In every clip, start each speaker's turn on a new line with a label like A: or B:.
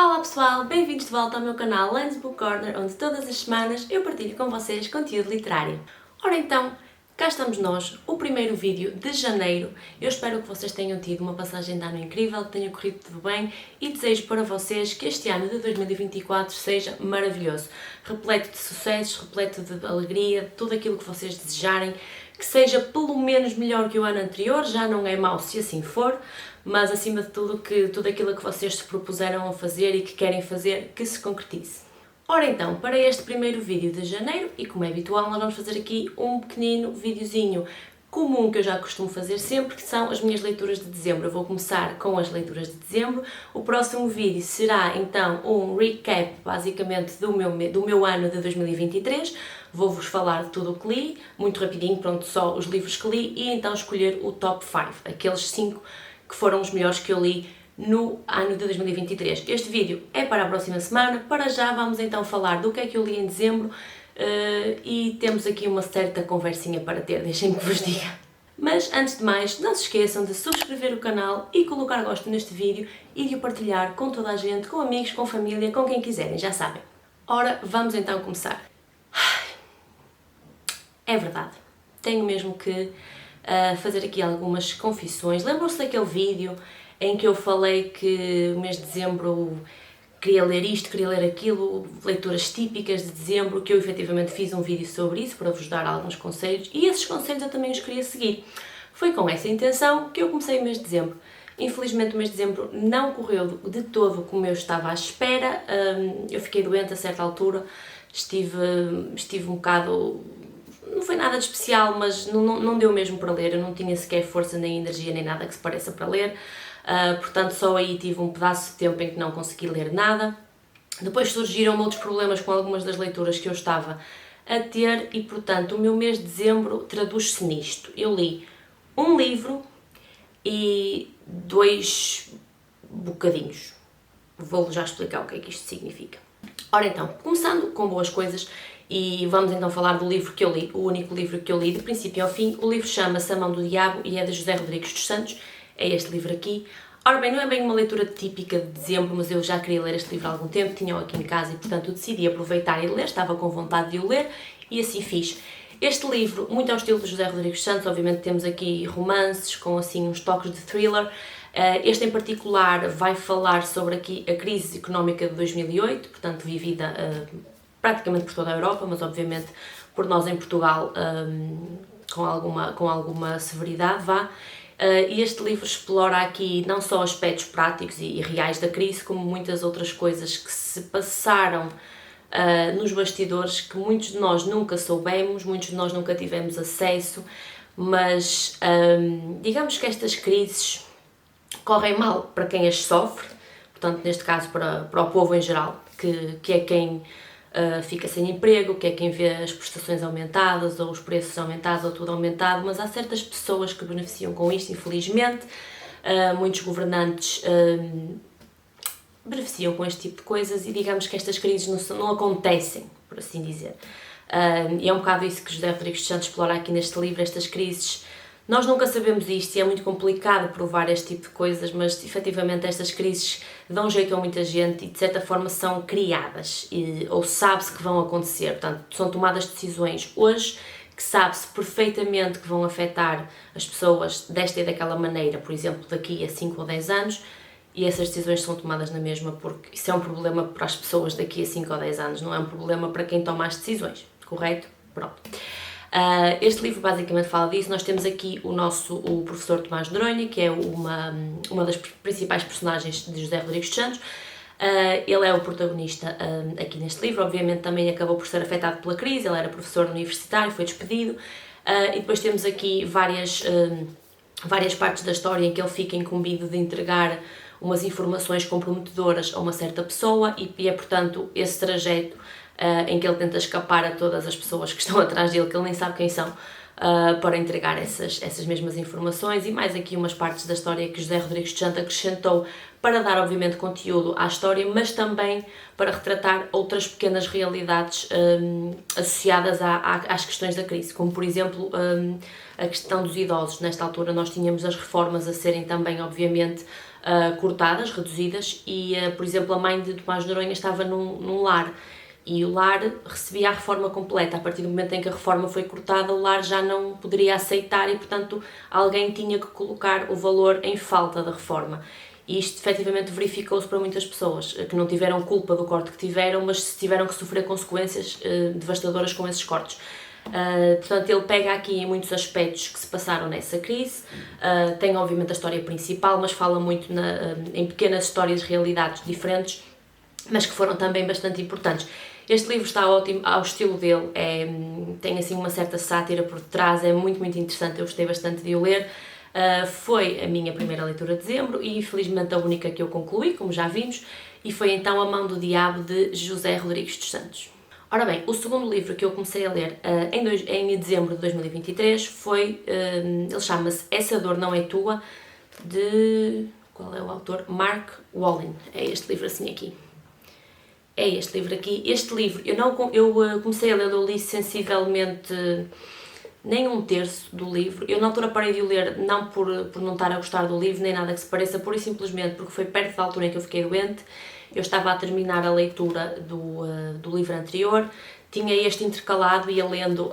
A: Olá pessoal, bem-vindos de volta ao meu canal Lens Book Corner, onde todas as semanas eu partilho com vocês conteúdo literário. Ora então, cá estamos nós, o primeiro vídeo de janeiro. Eu espero que vocês tenham tido uma passagem de ano incrível, que tenha corrido tudo bem e desejo para vocês que este ano de 2024 seja maravilhoso, repleto de sucessos, repleto de alegria, de tudo aquilo que vocês desejarem, que seja pelo menos melhor que o ano anterior, já não é mau se assim for, mas acima de tudo que tudo aquilo que vocês se propuseram a fazer e que querem fazer, que se concretize. Ora então, para este primeiro vídeo de janeiro, e como é habitual, nós vamos fazer aqui um pequenino videozinho comum que eu já costumo fazer sempre, que são as minhas leituras de dezembro. Eu vou começar com as leituras de dezembro. O próximo vídeo será então um recap, basicamente, do meu ano de 2023. Vou-vos falar de tudo o que li, muito rapidinho, pronto, só os livros que li, e então escolher o top 5, aqueles 5 que foram os melhores que eu li no ano de 2023. Este vídeo é para a próxima semana. Para já vamos então falar do que é que eu li em dezembro e temos aqui uma certa conversinha para ter, deixem-me que vos diga. Mas antes de mais, não se esqueçam de subscrever o canal e colocar gosto neste vídeo e de o partilhar com toda a gente, com amigos, com família, com quem quiserem, já sabem. Ora, vamos então começar. É verdade, tenho mesmo que fazer aqui algumas confissões. Lembram-se daquele vídeo em que eu falei que o mês de dezembro queria ler isto, queria ler aquilo, leituras típicas de dezembro, que eu efetivamente fiz um vídeo sobre isso para vos dar alguns conselhos e esses conselhos eu também os queria seguir. Foi com essa intenção que eu comecei o mês de dezembro. Infelizmente o mês de dezembro não correu de todo como eu estava à espera, eu fiquei doente a certa altura, estive um bocado... Não foi nada de especial, mas não deu mesmo para ler, eu não tinha sequer força nem energia nem nada que se pareça para ler, portanto só aí tive um pedaço de tempo em que não consegui ler nada. Depois surgiram outros problemas com algumas das leituras que eu estava a ter e portanto o meu mês de dezembro traduz-se nisto. Eu li um livro e 2 bocadinhos. Vou já explicar o que é que isto significa. Ora então, começando com boas coisas, e vamos então falar do livro que eu li, o único livro que eu li de princípio ao fim. O livro chama-se A Mão do Diabo e é de José Rodrigues dos Santos, é este livro aqui. Ora bem, não é bem uma leitura típica de dezembro, mas eu já queria ler este livro há algum tempo, tinha-o aqui em casa e portanto eu decidi aproveitar e ler, estava com vontade de o ler e assim fiz. Este livro, muito ao estilo de José Rodrigues dos Santos, obviamente temos aqui romances com assim uns toques de thriller. Este em particular vai falar sobre aqui a crise económica de 2008, portanto vivida praticamente por toda a Europa, mas obviamente por nós em Portugal com alguma severidade, vá. E este livro explora aqui não só aspectos práticos e reais da crise, como muitas outras coisas que se passaram nos bastidores, que muitos de nós nunca soubemos, muitos de nós nunca tivemos acesso, mas digamos que estas crises correm mal para quem as sofre, portanto neste caso para o povo em geral, que é quem fica sem emprego, que é quem vê as prestações aumentadas ou os preços aumentados ou tudo aumentado, mas há certas pessoas que beneficiam com isto, infelizmente. Muitos governantes beneficiam com este tipo de coisas e digamos que estas crises não acontecem, por assim dizer. E é um bocado isso que José Rodrigues dos Santos explora aqui neste livro, estas crises. Nós nunca sabemos isto e é muito complicado provar este tipo de coisas, mas efetivamente estas crises dão jeito a muita gente e de certa forma são criadas ou sabe-se que vão acontecer, portanto são tomadas decisões hoje que sabe-se perfeitamente que vão afetar as pessoas desta e daquela maneira, por exemplo daqui a 5 ou 10 anos, e essas decisões são tomadas na mesma porque isso é um problema para as pessoas daqui a 5 ou 10 anos, não é um problema para quem toma as decisões, correto? Pronto. Este livro basicamente fala disso. Nós temos aqui o professor Tomás de Noronha, que é uma das principais personagens de José Rodrigues dos Santos. Ele é o protagonista aqui neste livro, obviamente também acabou por ser afetado pela crise, ele era professor universitário, foi despedido, e depois temos aqui várias partes da história em que ele fica incumbido de entregar umas informações comprometedoras a uma certa pessoa e é portanto esse trajeto em que ele tenta escapar a todas as pessoas que estão atrás dele, que ele nem sabe quem são, para entregar essas mesmas informações e mais aqui umas partes da história que José Rodrigues dos Santos acrescentou para dar obviamente conteúdo à história, mas também para retratar outras pequenas realidades associadas às questões da crise, como por exemplo a questão dos idosos. Nesta altura nós tínhamos as reformas a serem também obviamente cortadas, reduzidas, e, por exemplo, a mãe de Tomás de Noronha estava num lar, e o lar recebia a reforma completa. A partir do momento em que a reforma foi cortada, o lar já não poderia aceitar e, portanto, alguém tinha que colocar o valor em falta da reforma. E isto efetivamente verificou-se para muitas pessoas, que não tiveram culpa do corte que tiveram, mas tiveram que sofrer consequências devastadoras com esses cortes. Portanto, ele pega aqui em muitos aspectos que se passaram nessa crise, tem obviamente a história principal, mas fala muito em pequenas histórias de realidades diferentes, mas que foram também bastante importantes. Este livro está ótimo, ao estilo dele, tem assim uma certa sátira por detrás, é muito, muito interessante, eu gostei bastante de o ler. Foi a minha primeira leitura de dezembro e infelizmente a única que eu concluí, como já vimos, e foi então A Mão do Diabo, de José Rodrigues dos Santos. Ora bem, o segundo livro que eu comecei a ler em dezembro de 2023 foi, ele chama-se Essa Dor Não É Tua, de, qual é o autor? Mark Wallen, é este livro assim aqui. É este livro aqui. Este livro, eu comecei a ler, eu li sensivelmente nem um terço do livro. Eu na altura parei de o ler, não por não estar a gostar do livro, nem nada que se pareça, pura e simplesmente porque foi perto da altura em que eu fiquei doente. Eu estava a terminar a leitura do livro anterior, tinha este intercalado, ia lendo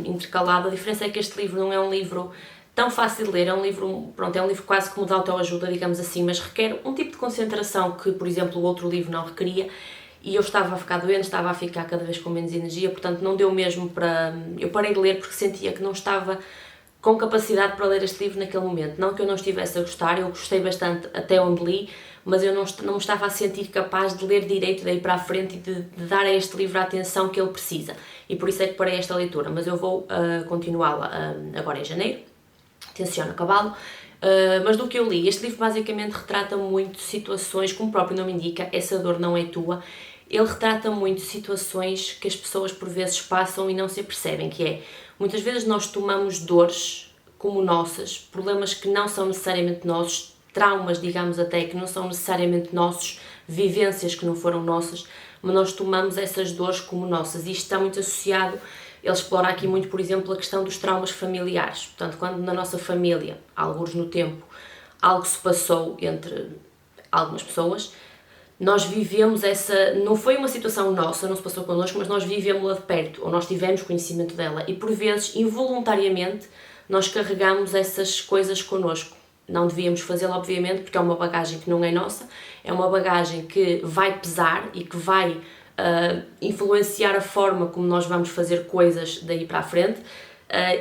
A: intercalado. A diferença é que este livro não é um livro tão fácil de ler, é um livro, pronto, é um livro quase como de autoajuda, digamos assim, mas requer um tipo de concentração que, por exemplo, o outro livro não requeria. E eu estava a ficar doente, estava a ficar cada vez com menos energia, portanto não deu mesmo para... Eu parei de ler porque sentia que não estava com capacidade para ler este livro naquele momento. Não que eu não estivesse a gostar, eu gostei bastante até onde li, mas eu não me estava a sentir capaz de ler direito daí para a frente e de dar a este livro a atenção que ele precisa. E por isso é que parei esta leitura, mas eu vou continuá-la agora em janeiro, tenciono acabá-lo. Mas do que eu li, este livro basicamente retrata muito situações, como o próprio nome indica, Essa Dor Não É Tua. Ele retrata muito situações que as pessoas por vezes passam e não se apercebem, que é, muitas vezes nós tomamos dores como nossas, problemas que não são necessariamente nossos, traumas, digamos até, que não são necessariamente nossos, vivências que não foram nossas, mas nós tomamos essas dores como nossas, e isto está muito associado. Ele explora aqui muito, por exemplo, a questão dos traumas familiares. Portanto, quando na nossa família, alguns no tempo, algo se passou entre algumas pessoas, nós vivemos essa... Não foi uma situação nossa, não se passou connosco, mas nós vivemos-la de perto, ou nós tivemos conhecimento dela. E, por vezes, involuntariamente, nós carregamos essas coisas connosco. Não devíamos fazê-lo, obviamente, porque é uma bagagem que não é nossa, é uma bagagem que vai pesar e que vai influenciar a forma como nós vamos fazer coisas daí para a frente,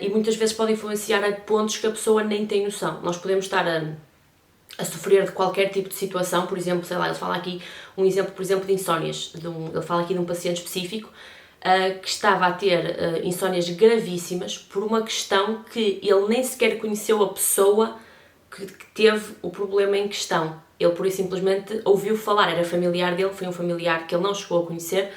A: e muitas vezes pode influenciar a pontos que a pessoa nem tem noção. Nós podemos estar a sofrer de qualquer tipo de situação, por exemplo, sei lá, ele fala aqui um exemplo, por exemplo, de insónias, ele fala aqui de um paciente específico que estava a ter insónias gravíssimas por uma questão que ele nem sequer conheceu a pessoa que teve o problema em questão. Ele, por isso, simplesmente ouviu falar, era familiar dele, foi um familiar que ele não chegou a conhecer,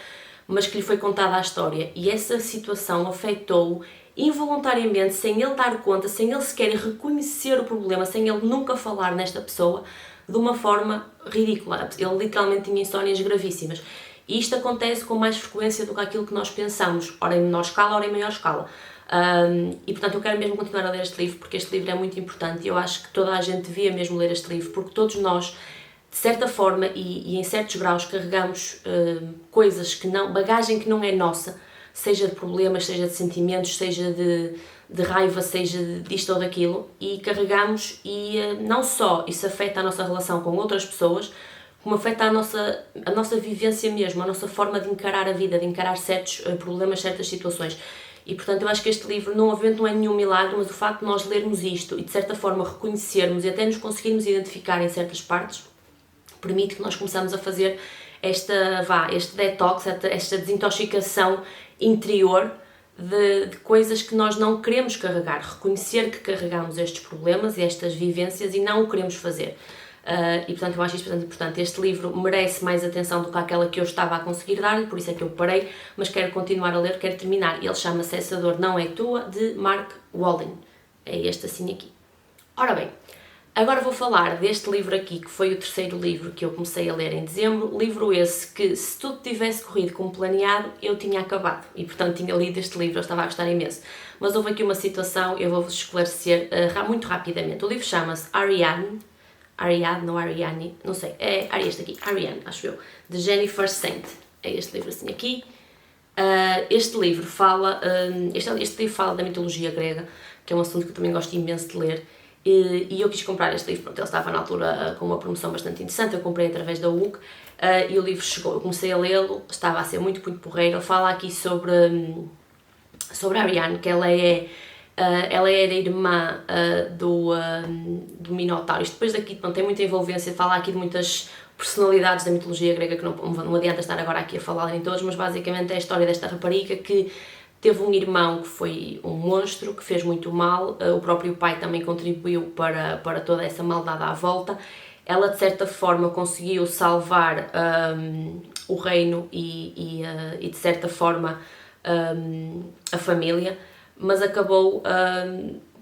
A: mas que lhe foi contada a história. E essa situação afetou-o involuntariamente, sem ele dar conta, sem ele sequer reconhecer o problema, sem ele nunca falar nesta pessoa, de uma forma ridícula. Ele literalmente tinha insónias gravíssimas. E isto acontece com mais frequência do que aquilo que nós pensamos, ora em menor escala, ora em maior escala. E portanto eu quero mesmo continuar a ler este livro, porque este livro é muito importante e eu acho que toda a gente devia mesmo ler este livro, porque todos nós, de certa forma e em certos graus, carregamos coisas que não, bagagem que não é nossa, seja de problemas, seja de sentimentos, seja de raiva, seja disto ou daquilo, e carregamos, e não só isso afeta a nossa relação com outras pessoas, como afeta a nossa vivência mesmo, a nossa forma de encarar a vida, de encarar certos problemas, certas situações. E portanto eu acho que este livro não é nenhum milagre, mas o facto de nós lermos isto e de certa forma reconhecermos e até nos conseguirmos identificar em certas partes, permite que nós começamos a fazer este detox, esta desintoxicação interior de coisas que nós não queremos carregar, reconhecer que carregamos estes problemas e estas vivências e não o queremos fazer. E portanto eu acho isto bastante importante. Este livro merece mais atenção do que aquela que eu estava a conseguir dar-lhe, por isso é que eu parei, mas quero continuar a ler, quero terminar. Ele chama-se Essa Dor Não É Tua, de Mark Wallen. É este assim aqui. Ora bem, agora vou falar deste livro aqui, que foi o terceiro livro que eu comecei a ler em dezembro. Livro esse que, se tudo tivesse corrido como planeado, eu tinha acabado. E portanto tinha lido este livro, eu estava a gostar imenso. Mas houve aqui uma situação, eu vou-vos esclarecer muito rapidamente. O livro chama-se Ariadne, Ariadne ou Ariane, não sei, é este aqui, Ariane, acho eu, de Jennifer Saint. É este livro assim aqui. Este livro fala da mitologia grega, que é um assunto que eu também gosto imenso de ler, e eu quis comprar este livro. Pronto, ele estava na altura com uma promoção bastante interessante, eu comprei através da UC, e o livro chegou, eu comecei a lê-lo, estava a ser muito porreiro. Ele fala aqui sobre a Ariane, que ela era irmã do Minotauro. Isto depois daqui, pronto, tem muita envolvência, fala aqui de muitas personalidades da mitologia grega, que não adianta estar agora aqui a falar em todos, mas basicamente é a história desta rapariga que teve um irmão que foi um monstro, que fez muito mal, o próprio pai também contribuiu para toda essa maldade à volta. Ela, de certa forma, conseguiu salvar o reino e de certa forma, a família, mas acabou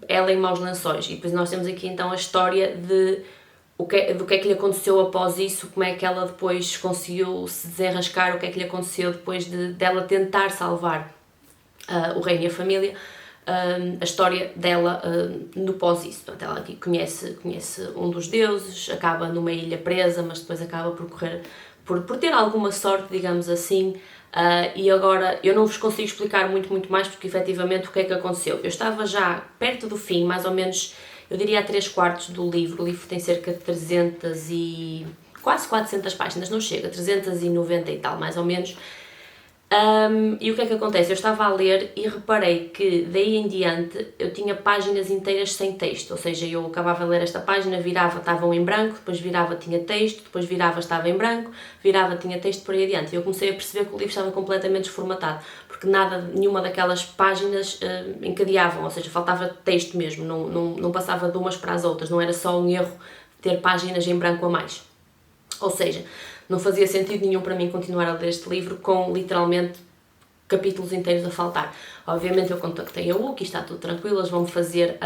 A: ela em maus lençóis. E depois nós temos aqui então a história do que é que lhe aconteceu após isso, como é que ela depois conseguiu se desenrascar, o que é que lhe aconteceu depois dela tentar salvar o reino e a família, a história dela no pós isso. Portanto, ela aqui conhece um dos deuses, acaba numa ilha presa, mas depois acaba por ter alguma sorte, digamos assim. E agora eu não vos consigo explicar muito mais, porque efetivamente o que é que aconteceu. Eu estava já perto do fim, mais ou menos, eu diria a 3/4 do livro. O livro tem cerca de 300 e quase 400 páginas, não chega, 390 e tal, mais ou menos. E o que é que acontece? Eu estava a ler e reparei que daí em diante eu tinha páginas inteiras sem texto, ou seja, eu acabava de ler esta página, virava, estavam em branco, depois virava, tinha texto, depois virava, estava em branco, virava, tinha texto, por aí adiante. E eu comecei a perceber que o livro estava completamente desformatado, porque nenhuma daquelas páginas encadeavam, ou seja, faltava texto mesmo, não passava de umas para as outras, não era só um erro ter páginas em branco a mais. Ou seja, não fazia sentido nenhum para mim continuar a ler este livro com, literalmente, capítulos inteiros a faltar. Obviamente eu contactei a UC e está tudo tranquilo, eles vão fazer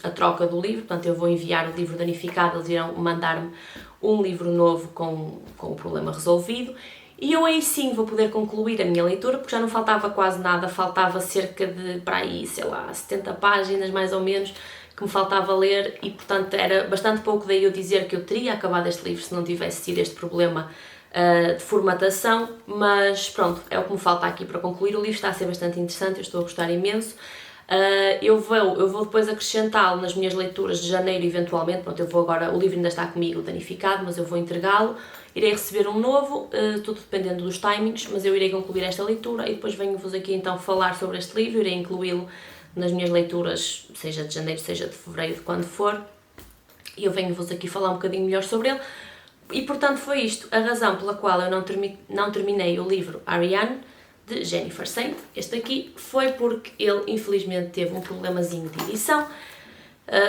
A: a troca do livro, portanto eu vou enviar o livro danificado, eles irão mandar-me um livro novo com o problema resolvido, e eu aí sim vou poder concluir a minha leitura, porque já não faltava quase nada, faltava cerca de, para aí, sei lá, 70 páginas mais ou menos, que me faltava ler, e portanto era bastante pouco daí eu dizer que eu teria acabado este livro se não tivesse tido este problema de formatação, mas pronto, é o que me falta aqui para concluir. O livro está a ser bastante interessante, eu estou a gostar imenso. Eu vou depois acrescentá-lo nas minhas leituras de janeiro eventualmente. Pronto, eu vou agora, o livro ainda está comigo danificado, mas eu vou entregá-lo, irei receber um novo, tudo dependendo dos timings, mas eu irei concluir esta leitura e depois venho-vos aqui então falar sobre este livro, irei incluí-lo nas minhas leituras, seja de janeiro, seja de fevereiro, de quando for, e eu venho-vos aqui falar um bocadinho melhor sobre ele. E portanto foi isto a razão pela qual eu não terminei o livro Ariane, de Jennifer Saint. Este aqui foi porque ele infelizmente teve um problemazinho de edição,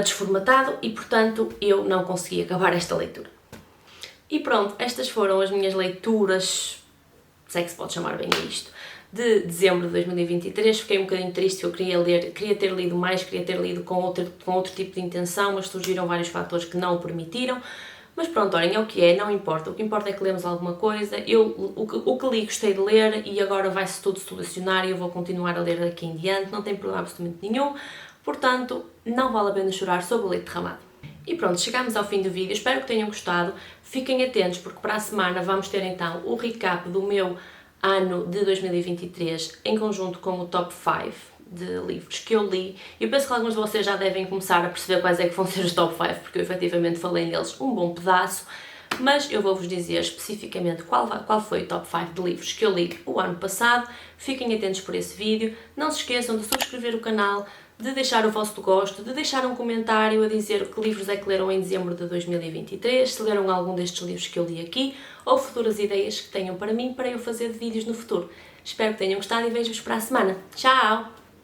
A: desformatado, e portanto eu não consegui acabar esta leitura. E pronto, estas foram as minhas leituras, se é que se pode chamar bem isto, de dezembro de 2023. Fiquei um bocadinho triste, eu queria ter lido mais, queria ter lido com outro tipo de intenção, mas surgiram vários fatores que não o permitiram. Mas pronto, olhem, é o que é, não importa. O que importa é que lemos alguma coisa. O que li gostei de ler, e agora vai-se tudo solucionar e eu vou continuar a ler daqui em diante, não tem problema absolutamente nenhum. Portanto, não vale a pena chorar sobre o leite derramado. E pronto, chegamos ao fim do vídeo, espero que tenham gostado. Fiquem atentos, porque para a semana vamos ter então o recap do meu ano de 2023 em conjunto com o top 5 de livros que eu li. Eu penso que alguns de vocês já devem começar a perceber quais é que vão ser os top 5, porque eu efetivamente falei neles um bom pedaço, mas eu vou-vos dizer especificamente qual foi o top 5 de livros que eu li o ano passado. Fiquem atentos por esse vídeo, não se esqueçam de subscrever o canal, de deixar o vosso gosto, de deixar um comentário a dizer que livros é que leram em dezembro de 2023, se leram algum destes livros que eu li aqui, ou futuras ideias que tenham para mim, para eu fazer vídeos no futuro. Espero que tenham gostado e vejo-vos para a semana. Tchau!